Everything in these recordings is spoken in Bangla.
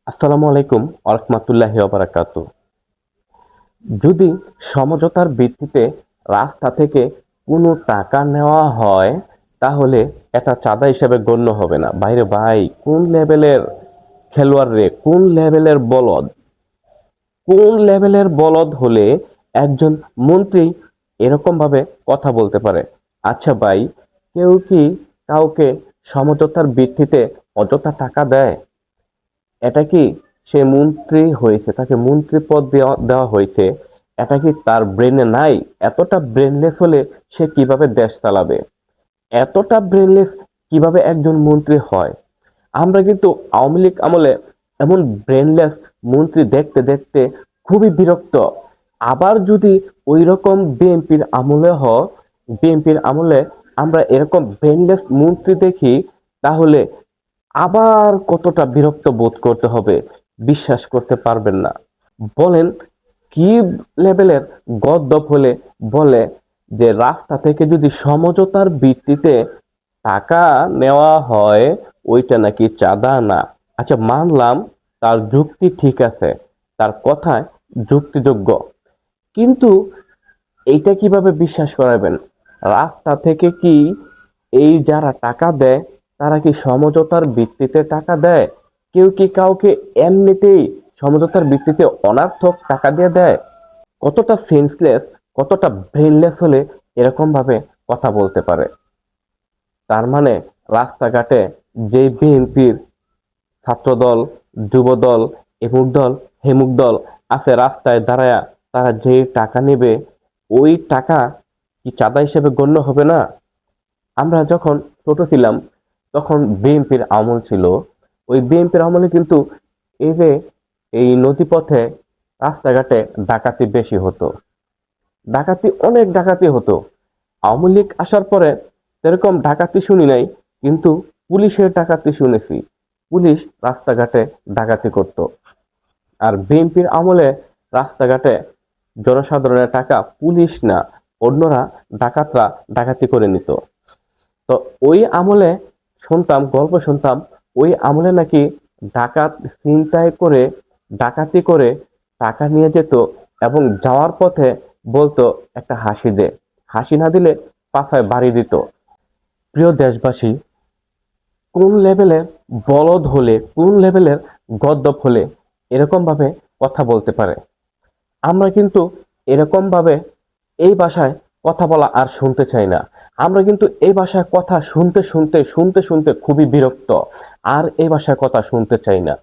আসসালামু আলাইকুম ওয়া বারাকাতুহু। যদি সমঝোতার ভিত্তিতে রাস্তা থেকে কোনো টাকা নেওয়া হয় তাহলে এটা চাঁদা হিসেবে গণ্য হবে না। বাইরে ভাই, কোন লেভেলের খেলোয়াড় রে, কোন লেভেলের বলদ হলে একজন মন্ত্রী এরকম ভাবে কথা বলতে পারে? আচ্ছা ভাই, কেউ কি কাউকে সমঝোতার ভিত্তিতে অযথা টাকা দেয়? এটা কি সে মন্ত্রী হয়েছে, তাকে মন্ত্রী পদ দেওয়া দেওয়া হয়েছে, এটা কি তার ব্রেনে নাই? এতটা ব্রেনলেস হলে সে কিভাবে দেশ চালাবে? এতটা ব্রেনলেস কিভাবে একজন মন্ত্রী হয়? আমরা কিন্তু আওয়ামী লীগ আমলে এমন ব্রেনলেস মন্ত্রী দেখতে দেখতে খুবই বিরক্ত। আবার যদি ওই রকম বিএনপির আমলে আমরা এরকম ব্রেনলেস মন্ত্রী দেখি, তাহলে আবার কতটা বিরক্ত বোধ করতে হবে, বিশ্বাস করতে পারবেন না। বলেন, কি লেভেলের গদ্দপ হলে বলে যে রাস্তা থেকে যদি সমঝোতার ভিত্তিতে টাকা নেওয়া হয় ওইটা নাকি চাঁদা না। আচ্ছা, মানলাম তার যুক্তি ঠিক আছে, তার কথায় যুক্তিযোগ্য, কিন্তু এইটা কিভাবে বিশ্বাস করাবেন? রাস্তা থেকে কি এই যারা টাকা দেয় তারা কি সমঝোতার ভিত্তিতে টাকা দেয়? কেউ কি কাউকে এমনিতেই সমঝোতার ভিত্তিতে অনার্থক টাকা দিয়ে দেয়? কতটা সেন্সলেস, কতটা ব্রেনলেস হলে এরকম ভাবে কথা বলতে পারে? তার মানে রাস্তাঘাটে যে বিএনপির ছাত্রদল, যুবদল, এমুক দল, হেমুক দল আছে রাস্তায় দাঁড়ায়া, তারা যে টাকা নেবে ওই টাকা কি চাঁদা হিসেবে গণ্য হবে না? আমরা যখন ছোট ছিলাম তখন বিএনপির আমল ছিল। ওই বিএনপির আমলে কিন্তু এই যে এই নদীপথে রাস্তাঘাটে ডাকাতি বেশি হতো, ডাকাতি অনেক ডাকাতি হতো। আওয়ামী লীগ আসার পরে সেরকম ডাকাতি শুনি নাই, কিন্তু পুলিশের ডাকাতি শুনেছি। পুলিশ রাস্তাঘাটে ডাকাতি করত। আর বিএনপির আমলে রাস্তাঘাটে জনসাধারণের টাকা পুলিশ না, অন্যরা ডাকাতরা ডাকাতি করে নিত। তো ওই আমলে গল্প শুনতাম, ওই আমলে নাকি ডাকাত ছিনতাই করে, ডাকাতি করে টাকা নিয়ে যেত এবং যাওয়ার পথে বলতো একটা হাসি দে, হাসি না দিলে পাছায় বাড়ি দিত। প্রিয় দেশবাসী, কোন লেভেলের বলদ হলে, কোন লেভেলের গদ্দপ হলে এরকম ভাবে কথা বলতে পারে? আমরা কিন্তু এরকম ভাবে এই ভাষায় কথা বলা আর শুনতে চাই না। আমরা কিন্তু এই ভাষায় কথা শুনতে খুবই বিরক্ত, আর এই ভাষায় কথা শুনতে চাই না।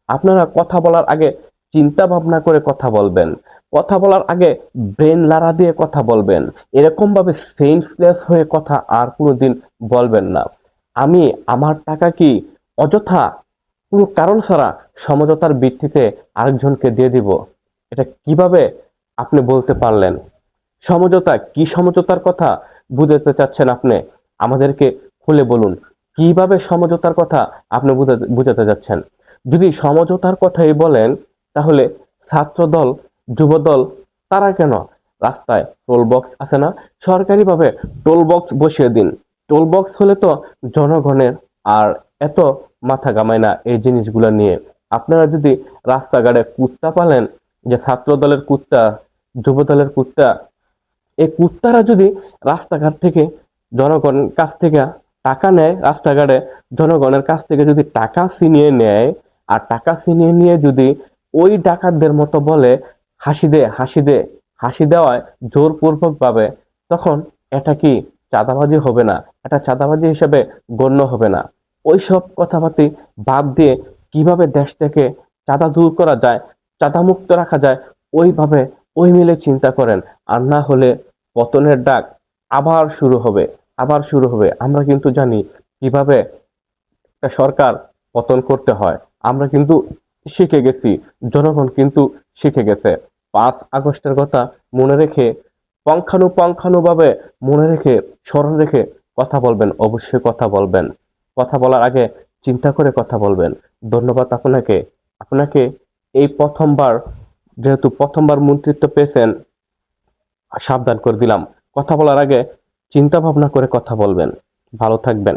আপনারা কথা বলার আগে চিন্তা ভাবনা করে কথা বলবেন, কথা বলার আগে ব্রেন লাড়া দিয়ে কথা বলবেন। এরকম ভাবে সেন্সলেস হয়ে কথা আর কোনোদিন বলবেন না। আমি আমার টাকা কি অযথা কোনো কারণ ছাড়া সমঝোতার ভিত্তিতে আরেকজনকে দিয়ে দিব? এটা কিভাবে আপনি বলতে পারলেন? সমঝোতা কি, সমঝোতার কথা বুঝাতে চাচ্ছেন আপনি? আমাদেরকে খুলে বলুন, কিভাবে সমঝোতার কথা আপনি বুঝাতে যাচ্ছেন? যদি সমঝোতার কথাই বলেন, তাহলে ছাত্রদল, যুবদল তারা কেন রাস্তায় টোল বক্স আছে না, সরকারিভাবে টোল বক্স বসিয়ে দিন। টোল বক্স হলে তো জনগণের আর এত মাথা ঘামায় না এই জিনিসগুলো নিয়ে। আপনারা যদি রাস্তাঘাটে কুত্তা পালেন, যে ছাত্র দলের কুত্তা, যুব দলের কুত্তা, এই কুত্তারা যদি রাস্তাঘাট থেকে জনগণের কাছ থেকে টাকা নেয়, রাস্তাঘাটে জনগণের কাছ থেকে যদি টাকা ছিনিয়ে নেয়, আর টাকা ছিনিয়ে নিয়ে যদি ওই ডাকাতদের মতো বলে হাসি দে, হাসি দে, হাসি দেওয়ায় জোরপূর্বক ভাবে, তখন এটা কি চাঁদাবাজি হবে না? এটা চাঁদাবাজি হিসেবে গণ্য হবে না? ওইসব কথাবার্তি বাদ দিয়ে কিভাবে দেশ থেকে চাঁদা দূর করা যায়, চাঁদা মুক্ত রাখা যায়, ওইভাবে ওই মিলে চিন্তা করেন। আর না হলে পতনের ডাক আবার শুরু হবে, আবার শুরু হবে। আমরা কিন্তু জানি কিভাবে একটা সরকার পতন করতে হয়। আমরা কিন্তু শিখে গেছি, জনগণ কিন্তু শিখে গেছে। 5 আগস্টের কথা মনে রেখে, পুঙ্খানুপুঙ্খানুভাবে মনে রেখে, স্মরণ রেখে কথা বলবেন, অবশ্যই কথা বলবেন। কথা বলার আগে চিন্তা করে কথা বলবেন। ধন্যবাদ আপনাকে। আপনাকে এই প্রথমবার, যেহেতু প্রথমবার মন্ত্রিত্ব পেয়েছেন, সাবধান করে দিলাম, কথা বলার আগে চিন্তা ভাবনা করে কথা বলবেন। ভালো থাকবেন।